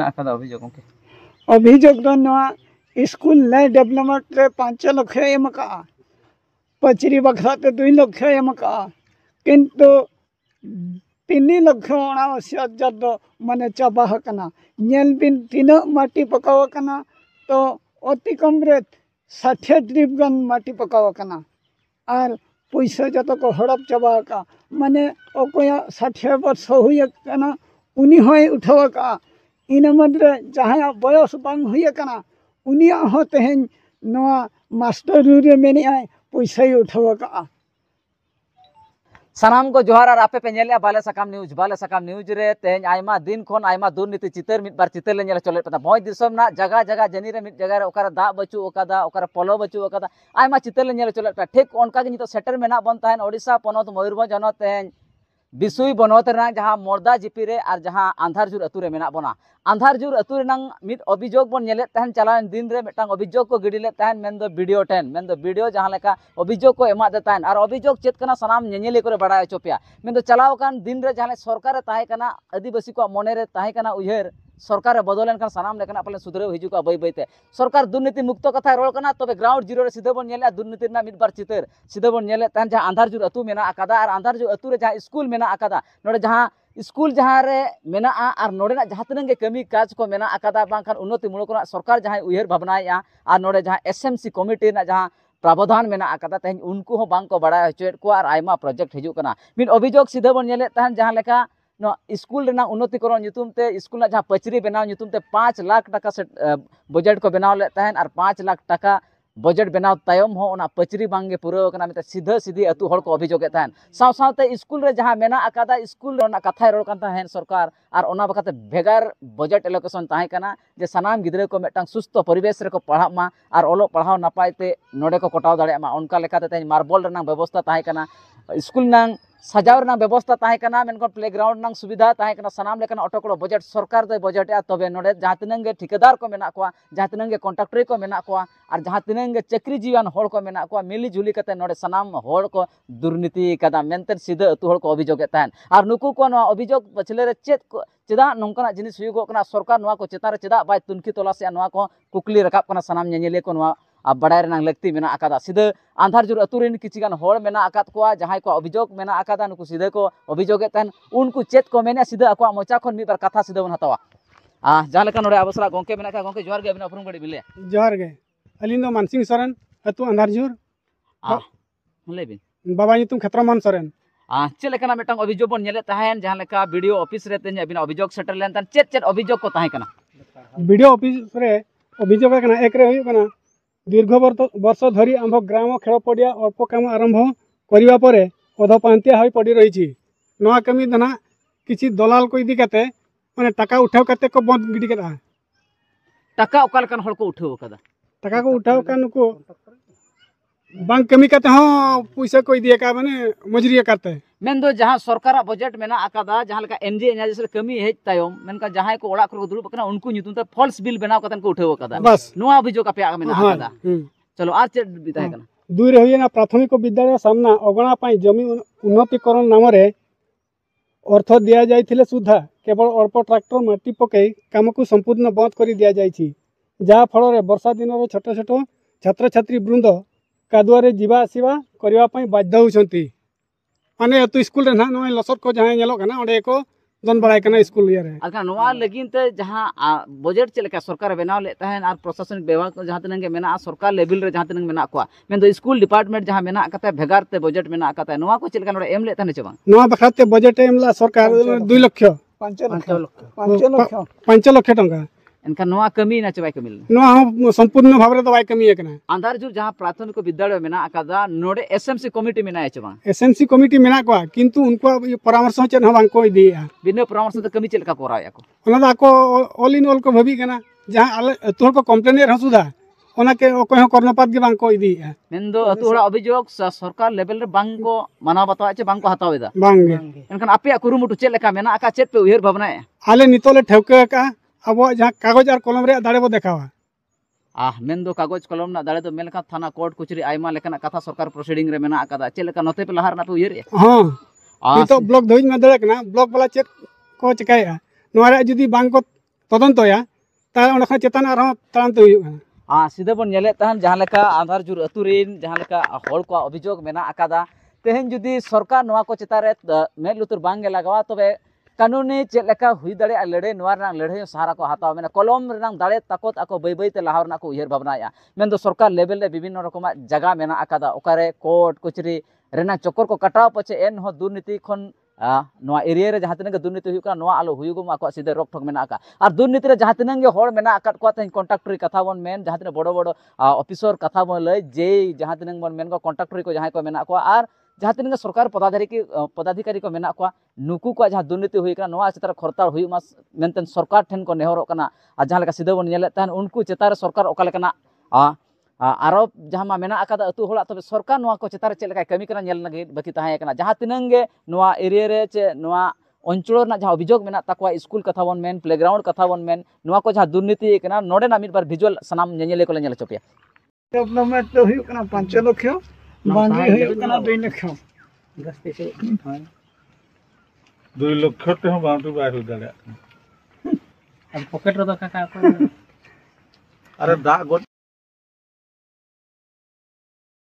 मेना आकादा अभियोग के अभियोग दो नवा स्कूल ने डेवलपमेंट रे 5 लाख एम का पचरी बखरा ते 2 लाख एम का किंतु 3 लाख 79,000 दो माने चाबा हकना नेल बिन तीना माटी पकाव कना तो अति कम रे 60 ट्रिप गन माटी पकाव कना और पैसा जत को हड़प चाबा का माने अकोया 60 वर्ष हुई कना उनी होय उठाव का इन मद्रे जहाँ बयस बांग हुई कना उनिया हो तेहन नवा मास्टर रे मेनी आय पैसा उठाव का सानाम को जोहार और आपे पे नेले बाले सकाम न्यूज रे तेहन आयमा दिन खन आयमा दुर्नीति चितर मिट बार चितर ले नेले चले पता भोज दिसम ना जगह जगह जनी रे मिट जगह रे ओकर दा बचु ओकादा ओकर पलो बचु ओकादा आयमा चितर ले नेले चले ठीक ओनका गे सेटर मेना बन ताहन ओडिशा पनत मयूरभंज हनत तेहन बिसुई बनत जहाँ मोरदा जिपी रे और जहाँ आंधारजुर अतु रे मेना बना आंधारजुर अतु रेनांग मिट अभियोग बन नेले तहन चलान दिन रे मेटांग अभियोग को गिडिले तहन मेन दो वीडियो जहाँ लेका अभियोग को एमा दे तहन और अभियोग चेत कना सनाम नेनेले करे बड़ा चोपिया मेन दो चलाव कान दिन रे जहाँ सरकार रे ताहे कना आदिवासी को मने रे ताहे कना उयहर सरकार रे बदलेन कान सनाम लेकना पले सुधरे हिजुका बई बईते सरकार दुर्नीति मुक्त कथा रोल कना तबे ग्राउंड जीरो रे सीधे बन नेले दुर्नीति ना मिट बार चितर सीधे बन नेले तहन जहाँ आंधारजुर अतु मेना आकादा और आंधारजुर अतु रे जहाँ स्कूल मेना आकादा नोडे जहाँ स्कूल जहाँ रे मेना और नोडे जहाँ तिनंगे कमी काज को मेना आकादा बांखान उन्नति मूलक सरकार जहाँ उयहर भावनाया और नोडे जहाँ एसएमसी कमिटी ना जहाँ प्रावधान मेना आकादा तेहन उनको हो बांग को बड़ा हचोएट को और आयमा प्रोजेक्ट हिजुक कना मिट अभियोग सीधे बन नेले तहन जहाँ लेका नो स्कूल रेना उन्नतिकरण नुतुम ते स्कूल ना जहाँ पचरी बनाव नुतुम ते 5 लाख टाका से बजट को बनाव ले तहन और 5 लाख टाका बजट बनाव तायम हो ओना पचरी बांगे पूरा कना मिते सीधा सीधी अतु हड़ को अभियोग तहन साव सावते स्कूल रे जहाँ मेना आकादा स्कूल रे कथा रोल कान तहन सरकार और ओना बकाते भेगार बजट एलोकेशन ताहे कना जे सनाम गिद्रे को मेटांग सुस्थ परिवेश रे को पढ़ा मा और ओलो पढ़ाव नापायते नोडे को कटाव दाड़े मा उनका लेकाते तहन मार्बल रेना व्यवस्था ताहे कना स्कूल नांग सजाव रेना व्यवस्था ताहे कना मेनको प्लेग्राउंड नांग सुविधा ताहे कना सनाम लेकना अटोकड़ो बजट सरकार दो बजट तबे नोडे जहाँ तिनंगे ठिकादार को मेना को जहाँ तिनंगे कॉन्ट्रैक्टर को मेना को और जहाँ तिनंगे चक्री जीवन हड़ को मेना को मिली जुली कते नोडे सनाम हड़ को दुर्नीति कदा मेनते सीधे अतु हड़ को अभियोग तहन और नुकु को नवा अभियोग पछले रे चेत चेदा नोंकना जिनिस हुयुगो कना सरकार नवा को चेतार चेदा बाय तुनखी तलासे नवा को कुकली रकाब कना सनाम नेनेले को नवा अब बड़ाई रेनांग लगती मेना आकादा सीधे आंधारजुर अतु रेन किछिगान हड़ मेना आकाद कोआ जहाँ को अभियोग मेना आकादा नुकु सीधे को अभियोग तहन उनको चेत को मेने सीधे अको मोचा खन मिबार कथा सीधे बन हतावा जहाँ लेका नोडे अबसरा गोंके मेना का गोंके जोहार गे अबिन अपरुम गड़ी बिले जोहार गे अलिन दो मानसिंह सोरेन अतु आंधारजुर लेबिन बाबा नुतुम खेत्रमान सोरेन चेद लेकना मेटांग अभियोग बन नेले तहन जहाँ लेका वीडियो ऑफिस रे तेन अबिन अभियोग सेटर लेन तहन चेद अभियोग को ताहे कना वीडियो ऑफिस रे अभियोग कना एक रे हुई कना दीर्घ वर्ष धरी आम ग्राम खेल पड़िया अल्प काम आरंभ करने पर अधपांतिया हो पड़ रही नवा कमी दना किसी दलाल को इदी करते माने टाका उठाव करते को बंद गिडी कदा टाका ओका लकन हड़ को उठाव कदा टाका को उठाव का नुको बांग कमी करते हो पैसा को इदी का माने मजूरी करते मेन दो जहाँ सरकार बजट मेना आकादा जहाँ लेका एनजी एनआरजी से कमी हेज तायम मेनका जहाँ को ओड़ा को दुड़ुब कना उनको नुतुम ते फॉल्स बिल बनाव कतन को उठाव कदा बस नोआ अभियोग आपे मेना आकादा चलो आज चेद बिताय कना दुई रे होइना प्राथमिक विद्यालय सामना अगणा पाई जमी उन्नतिकरण नाम रे अर्थ दिया जाइथिले सुधा केवल अल्प ट्रैक्टर माटी पकई काम को संपूर्ण बंद कर दिया जाइछि जहाँ फल रे वर्षा दिन रे छोट छोट छात्र छात्री वृंद कादुआरे जीवा आसीबा करबा पई बाध्य होउछंती माने तो स्कूल रे ना नय लसर को जहाँ नेलो कना ओडे को दन बड़ाय कना स्कूल रे अका नोआ लगिन ते जहाँ बजट चलेका सरकार बनाव ले तहन आर प्रशासनिक विभाग को जहाँ तिनंगे मेना सरकार लेवल रे जहाँ तिनंग मेना को मेन दो स्कूल डिपार्टमेंट जहाँ मेना कते भेगार ते बजट मेना कते नोआ को चलेका नोडे एम ले तहन चबा नोआ बखराते बजट एमला सरकार 2 लाख 5 लाख टका एनका नोआ कमी ना चबाय कमी नोआ संपूर्ण भाव रे दवाई कमी एकना आंधारजुर जहाँ प्राथमिक विद्यालय मेना आकादा नोडे एसएमसी कमिटी मेना चबा एसएमसी कमिटी मेना को किंतु उनको परामर्श चेन हबां को दिया बिना परामर्श तो कमी चलका कोराया को ओना दा को ऑल इन ऑल को भाबी कना जहाँ आले तोर को कंप्लेनर हसुदा ओना के कोई हो कर्णपात के बांग को दिया मेन दो अतु हड़ा अभियोग सरकार लेवल रे बांग को मानव बतावा चे बांग को हतावेदा बांग एनखान आपे कुरुमुटु चेल लेका मेना आका चेत पे उहेर भावना आले नितोले ठेवके का अब जहाँ कागज और कलम रे दाड़े बो देखावा मेन दो कागज कलम ना दाड़े तो मेलका थाना कोर्ट कुचरी आयमा लेकना कथा सरकार प्रोसीडिंग रे मेना आकादा चेल लेका नते पे लहार ना पे उहेर हां तो ब्लॉक धोज में दड़े कना ब्लॉक वाला चेक को चकाया नोरा जदी बांग को तदंतया ताहले ओंडे खन चेतन आरहं ताड़ामते हुयुग काना सीधे बन नेले तहन जहाँ लेका आंधार जुर अतुरीन जहाँ लेका हड़ को अभियोग मेना अकादा तेहन जुदी सरकार नोआ को चेतान रे मेद लुतुर बांगे लगावा तबे कानूनी चेक लेका हुई दाड़े लड़ाई नोआ रनांग लड़ाई सहारा को हाताव मेना कलम रनांग दाड़े ताकत आको बै बै ते लाहाव रना को उयहर भावनाया मेन दो सरकार लेवल रे विभिन्न रकम जगह मेना अकादा ओकारे कोर्ट कचरी रेना चक्कर को कटाव पचे एन हो दुर्नीति खन नोआ एरिया रे जहाँ तिनांग दुर्नीति हुयुग काना नोआ आलो हुयुगम आको सीधे रोक ठोक मेना आका और दुर्नीति रे जहाँ तिनांग हड़ मेना आकाद को तेहन कॉन्ट्रैक्टरी कथा बन मेन जहाँ तिनांग बड़ो बड़ो ऑफिसर कथा बन लय जे जहाँ तिनांग बन मेन को कॉन्ट्रैक्टरी को जहाँ को मेना को और जहाँ तिनांग सरकार पदाधिकारी को मेना को नुकु को जहाँ दुर्नीति हुई काना नोआ चेतान खरताड़ हुयुमा मेनतेन सरकार ठेन को नेहरोग काना और जहाँ लेका सीधे बन नेले तहन उनको चेतान सरकार ओका लेकाना आरोप जहाँ मा मेना अकादा अतु होड़ा तबे सरकार नोआ को चेतान चेक लेका कमी करा नेल लगे बाकी ताहे काना जहाँ तिनांग गे नोआ एरिया रे चे नोआ अंचल ना जहाँ अभियोग मेना ताकवा स्कूल कथा बन मेन प्लेग्राउंड कथा बन मेन नोआ को जहाँ दुर्नीति काना नोडे ना मिट बार भिजुअल सनाम नेनेले को नेल चोपिया डेवलपमेंट तो हुयुग कना 5 लाख बांगी हुयुग कना 2 लाख 2 लाख ते हम बाउंड्री बाय हो दाड़े अब पॉकेट रो का अरे दा